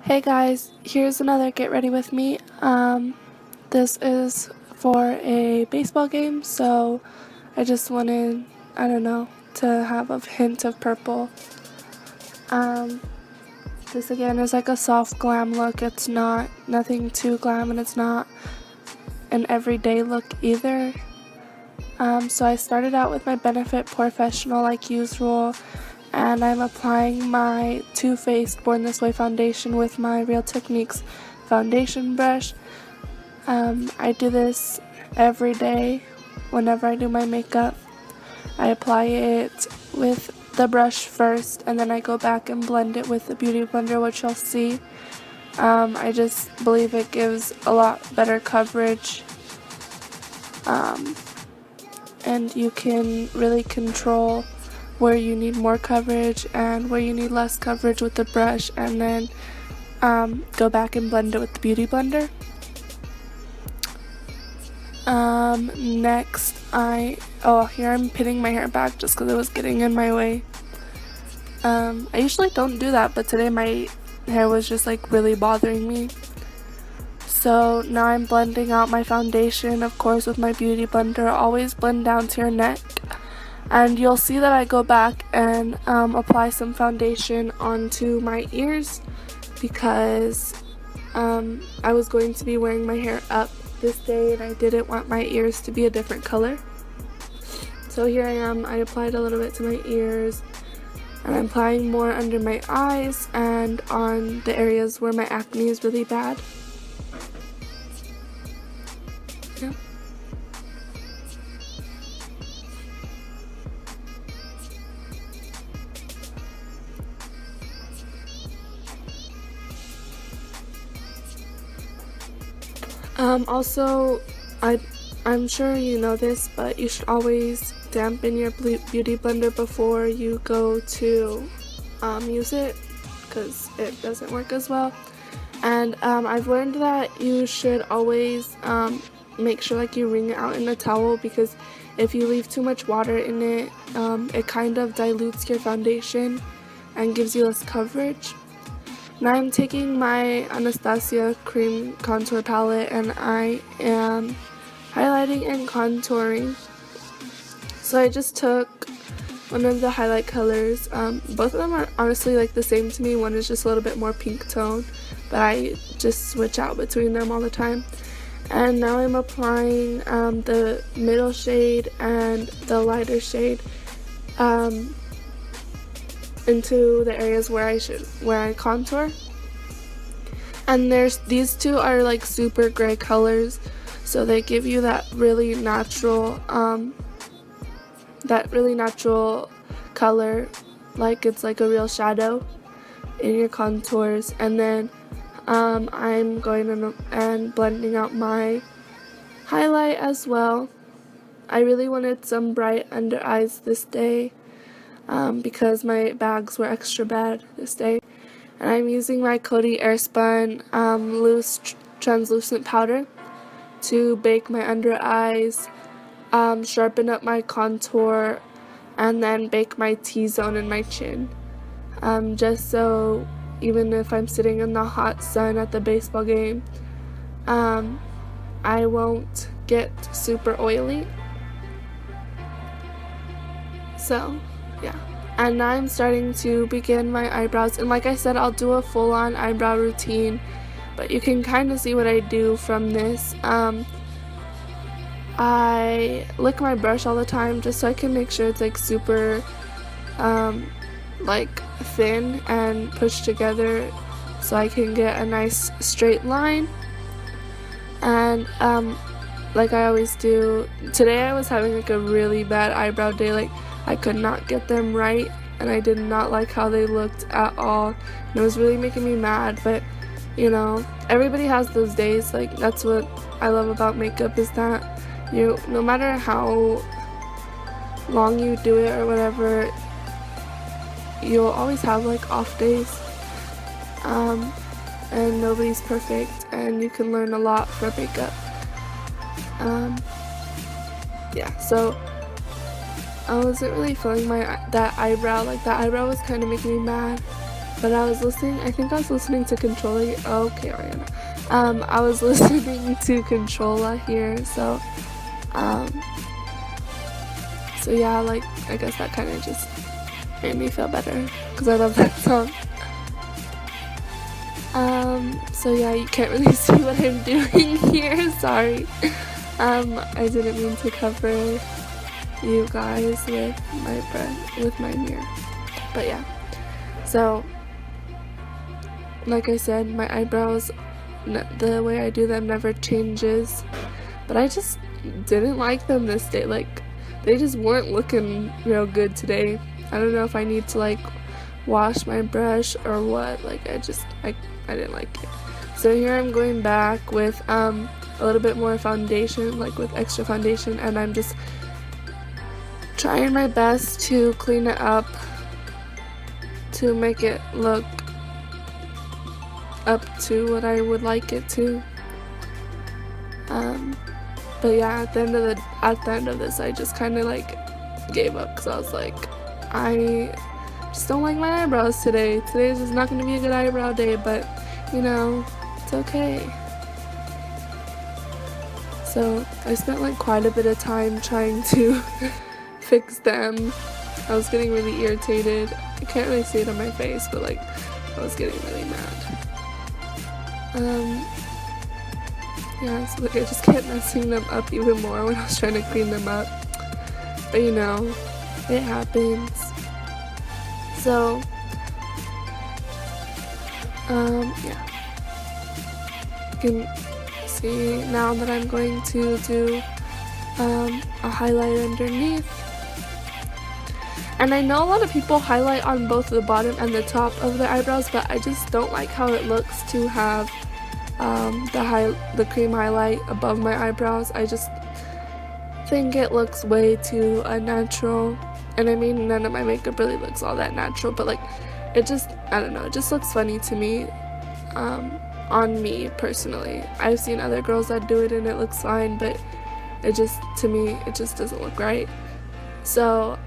Hey guys, here's another get ready with me. This is for a baseball game, so I just wanted, I don't know, to have a hint of purple. This again is like a soft glam look. It's not nothing too glam, and it's not an everyday look either. So I started out with my Benefit Porefessional like usual, and I'm applying my Too Faced Born This Way foundation with my Real Techniques foundation brush. I do this every day whenever I do my makeup. I apply it with the brush first, and then I go back and blend it with the Beauty Blender, which you'll see. I just believe it gives a lot better coverage, and you can really control where you need more coverage and where you need less coverage with the brush, and then go back and blend it with the Beauty Blender. Next here I'm pinning my hair back just because it was getting in my way. I usually don't do that, but today my hair was just like really bothering me. So now I'm blending out my foundation, of course, with my Beauty Blender. Always blend down to your neck. And you'll see that I go back and apply some foundation onto my ears because I was going to be wearing my hair up this day and I didn't want my ears to be a different color. So here I am. I applied a little bit to my ears, and I'm applying more under my eyes and on the areas where my acne is really bad. Yeah. Also, I'm sure you know this, but you should always dampen your Beauty Blender before you go to use it, because it doesn't work as well. And I've learned that you should always make sure like you wring it out in a towel, because if you leave too much water in it, it kind of dilutes your foundation and gives you less coverage. Now I'm taking my Anastasia cream contour palette and I am highlighting and contouring. So I just took one of the highlight colors. Both of them are honestly like the same to me. One is just a little bit more pink tone, but I just switch out between them all the time. And now I'm applying the middle shade and the lighter shade into the areas where I contour. And these two are like super gray colors, so they give you that really natural color, like it's like a real shadow in your contours. And then I'm going in and blending out my highlight as well. I really wanted some bright under eyes this day, because my bags were extra bad this day. And I'm using my Koty Airspun loose translucent powder to bake my under eyes, sharpen up my contour, and then bake my T-zone and my chin. Just so even if I'm sitting in the hot sun at the baseball game, I won't get super oily. So yeah, and now I'm starting to begin my eyebrows, and like I said, I'll do a full-on eyebrow routine, but you can kind of see what I do from this. I lick my brush all the time just so I can make sure it's like super like thin and pushed together, so I can get a nice straight line. And like I always do, today I was having like a really bad eyebrow day. Like I could not get them right, and I did not like how they looked at all, and it was really making me mad. But you know, everybody has those days. Like that's what I love about makeup, is that no matter how long you do it or whatever, you'll always have like off days, and nobody's perfect, and you can learn a lot from makeup. Yeah, so I wasn't really feeling that eyebrow. Like that eyebrow was kind of making me mad, But I was listening, I think I was listening to Controller. Okay, Ariana. I was listening to Controller here, so yeah, like, I guess that kind of just made me feel better, because I love that song. So yeah, you can't really see what I'm doing here, sorry. I didn't mean to cover you guys with my mirror. But yeah, so like I said, my eyebrows, the way I do them never changes, but I just didn't like them this day. Like, they just weren't looking real good today. I don't know if I need to like wash my brush or what. Like, I didn't like it. So here I'm going back with a little bit more foundation, like with extra foundation, and I'm just trying my best to clean it up to make it look up to what I would like it to. But yeah, at the end of this, I just kind of like gave up, because I was like, I just don't like my eyebrows today. Today's just not going to be a good eyebrow day, but you know, it's okay. So I spent like quite a bit of time trying to fix them. I was getting really irritated. I can't really see it on my face, but like, I was getting really mad. Yeah, so like I just kept messing them up even more when I was trying to clean them up. But you know, it happens. So, yeah. You can see now that I'm going to do a highlight underneath. And I know a lot of people highlight on both the bottom and the top of the eyebrows, but I just don't like how it looks to have the cream highlight above my eyebrows. I just think it looks way too unnatural. And I mean, none of my makeup really looks all that natural, but like, it just, I don't know, it just looks funny to me, on me personally. I've seen other girls that do it and it looks fine, but it just, to me, it just doesn't look right. So,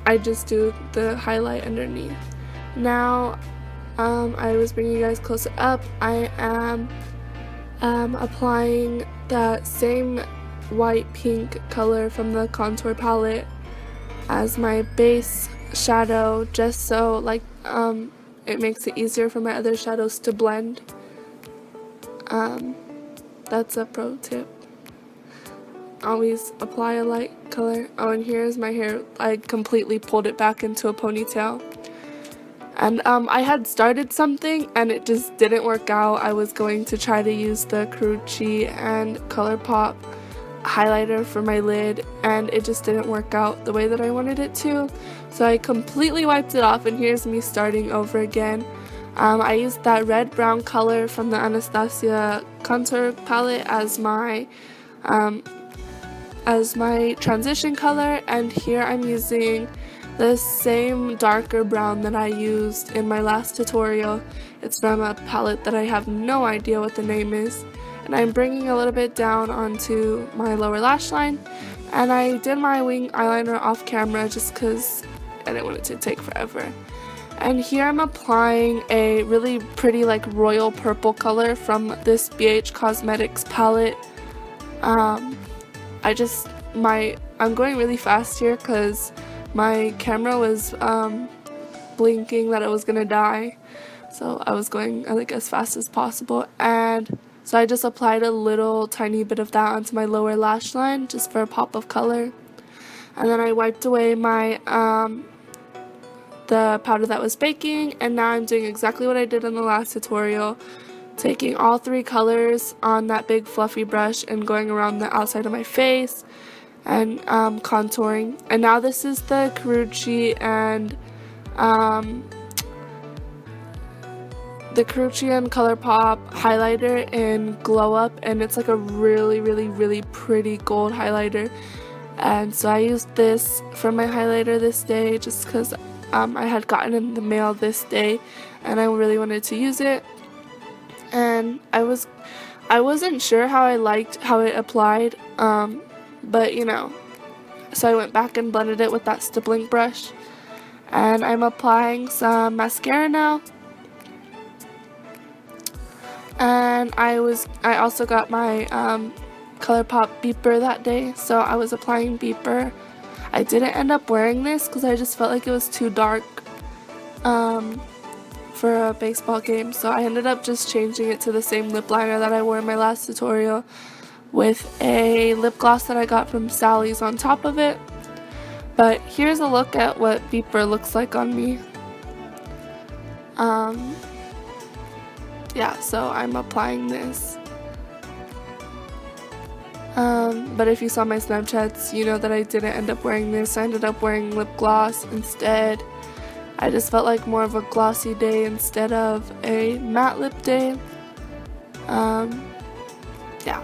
I just do the highlight underneath. Now, I was bringing you guys closer up. I am applying that same white pink color from the contour palette as my base shadow, just so like it makes it easier for my other shadows to blend. That's a pro tip. Always apply a light color. Oh, and here's my hair. I completely pulled it back into a ponytail. And I had started something and it just didn't work out. I was going to try to use the Koty and ColourPop highlighter for my lid, and it just didn't work out the way that I wanted it to. So I completely wiped it off, and here's me starting over again. I used that red-brown color from the Anastasia contour palette as my transition color, and here I'm using the same darker brown that I used in my last tutorial. It's from a palette that I have no idea what the name is, and I'm bringing a little bit down onto my lower lash line. And I did my wing eyeliner off camera just because I didn't want it to take forever. And here I'm applying a really pretty like royal purple color from this Beige Cosmetics palette. I'm going really fast here because my camera was blinking that it was gonna die, so I was going like as fast as possible, and so I just applied a little tiny bit of that onto my lower lash line just for a pop of color. And then I wiped away my the powder that was baking, and now I'm doing exactly what I did in the last tutorial, taking all three colors on that big fluffy brush and going around the outside of my face and contouring. And now this is the Koty and ColourPop highlighter in Glow Up, and it's like a really pretty gold highlighter. And so I used this for my highlighter this day just because I had gotten in the mail this day and I really wanted to use it. And I wasn't sure how I liked how it applied, but you know, so I went back and blended it with that stippling brush. And I'm applying some mascara now. And I also got my ColourPop beeper that day, so I was applying beeper. I didn't end up wearing this because I just felt like it was too dark for a baseball game, so I ended up just changing it to the same lip liner that I wore in my last tutorial with a lip gloss that I got from Sally's on top of it. But here's a look at what beeper looks like on me. Yeah, so I'm applying this. But if you saw my Snapchats, you know that I didn't end up wearing this. I ended up wearing lip gloss instead. I just felt like more of a glossy day instead of a matte lip day. Yeah.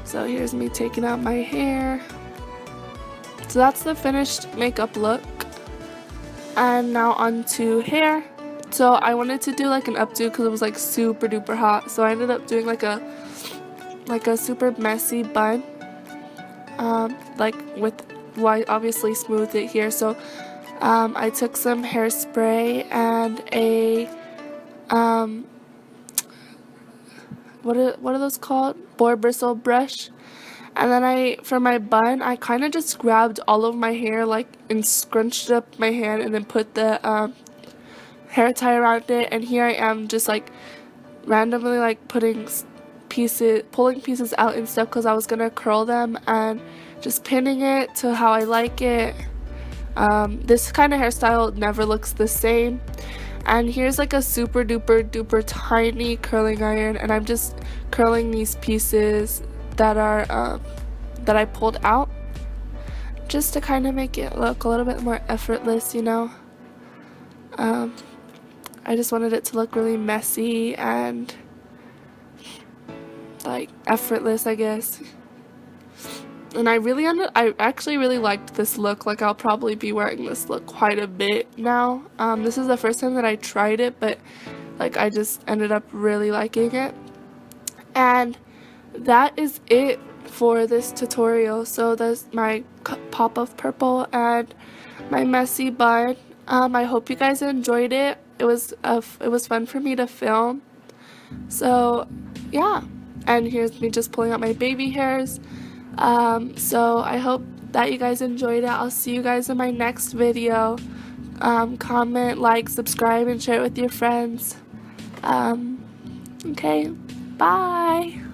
So here's me taking out my hair. So that's the finished makeup look. And now onto hair. So I wanted to do like an updo because it was like super duper hot. So I ended up doing like a super messy bun. Like with, well, I obviously smoothed it here. So I took some hairspray and a what are those called? Boar bristle brush. And then for my bun, I kind of just grabbed all of my hair like and scrunched up my hand and then put the hair tie around it. And here I am just like randomly like pulling pieces out and stuff because I was gonna curl them and just pinning it to how I like it. This kind of hairstyle never looks the same. And here's like a super duper tiny curling iron, and I'm just curling these pieces that are that I pulled out just to kind of make it look a little bit more effortless, you know. I just wanted it to look really messy and like effortless, I guess. And I actually really liked this look. Like I'll probably be wearing this look quite a bit now. This is the first time that I tried it, but like I just ended up really liking it. And that is it for this tutorial. So that's my pop of purple and my messy bun. I hope you guys enjoyed it. It was fun for me to film. So yeah, and here's me just pulling out my baby hairs. So I hope that you guys enjoyed it. I'll see you guys in my next video. Comment, like, subscribe, and share it with your friends. Okay, bye.